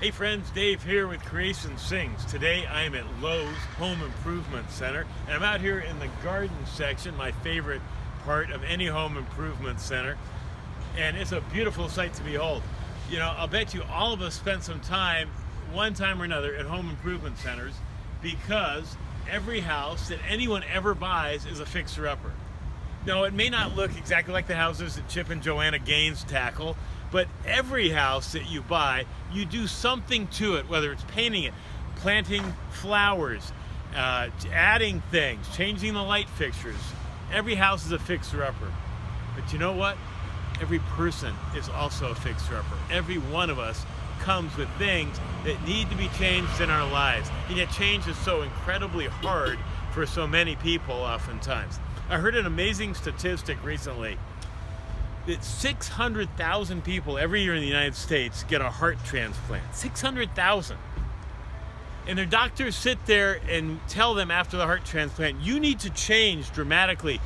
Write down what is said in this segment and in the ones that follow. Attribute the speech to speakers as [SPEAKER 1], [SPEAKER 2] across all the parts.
[SPEAKER 1] Hey friends, Dave here with Creation Sings. Today I am at Lowe's Home Improvement Center, and I'm out here in the garden section, my favorite part of any home improvement center, and it's a beautiful sight to behold. You know, I'll bet you all of us spent some time, one time or another, at home improvement centers because every house that anyone ever buys is a fixer-upper. No, it may not look exactly like the houses that Chip and Joanna Gaines tackle, but every house that you buy, you do something to it, whether it's painting it, planting flowers, adding things, changing the light fixtures. Every house is a fixer-upper. But you know what? Every person is also a fixer-upper. Every one of us comes with things that need to be changed in our lives. And yet change is so incredibly hard for so many people oftentimes. I heard an amazing statistic recently that 600,000 people every year in the United States get a heart transplant. 600,000. And their doctors sit there and tell them after the heart transplant, you need to change dramatically.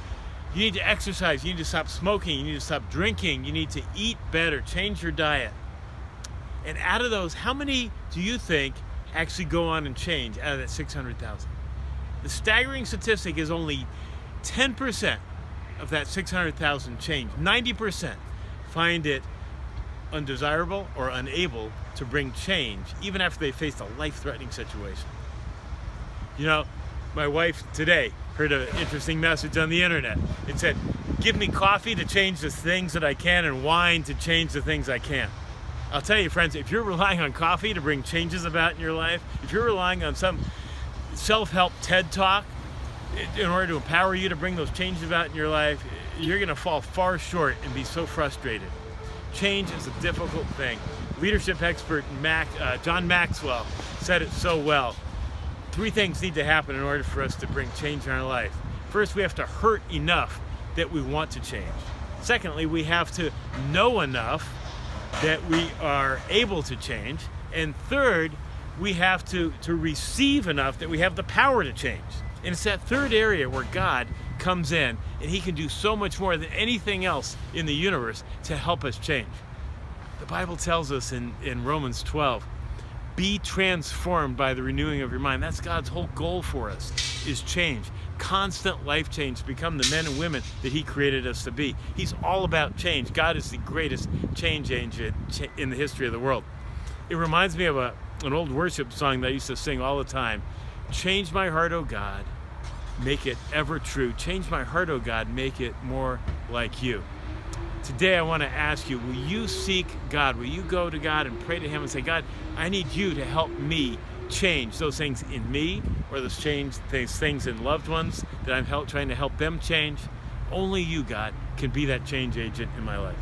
[SPEAKER 1] You need to exercise, you need to stop smoking, you need to stop drinking, you need to eat better, change your diet. And out of those, how many do you think actually go on and change out of that 600,000? The staggering statistic is only 10% of that 600,000 change. 90% find it undesirable or unable to bring change, even after they faced a life-threatening situation. You know, my wife today heard an interesting message on the internet. It said, give me coffee to change the things that I can and wine to change the things I can't. I'll tell you, friends, if you're relying on coffee to bring changes about in your life, if you're relying on some self-help TED Talk in order to empower you to bring those changes about in your life, you're going to fall far short and be so frustrated. Change is a difficult thing. Leadership expert John Maxwell said it so well. 3 things need to happen in order for us to bring change in our life. First, we have to hurt enough that we want to change. Secondly, we have to know enough that we are able to change. And third, we have to receive enough that we have the power to change. And it's that third area where God comes in and he can do so much more than anything else in the universe to help us change. The Bible tells us in Romans 12, be transformed by the renewing of your mind. That's God's whole goal for us, is change. Constant life change to become the men and women that he created us to be. He's all about change. God is the greatest change agent in the history of the world. It reminds me of an old worship song that I used to sing all the time. Change my heart, O God, make it ever true. Change my heart, O God, make it more like you. Today I want to ask you, will you seek God? Will you go to God and pray to him and say, God, I need you to help me change those things in me, or those things in loved ones that I'm trying to help them change? Only you, God, can be that change agent in my life.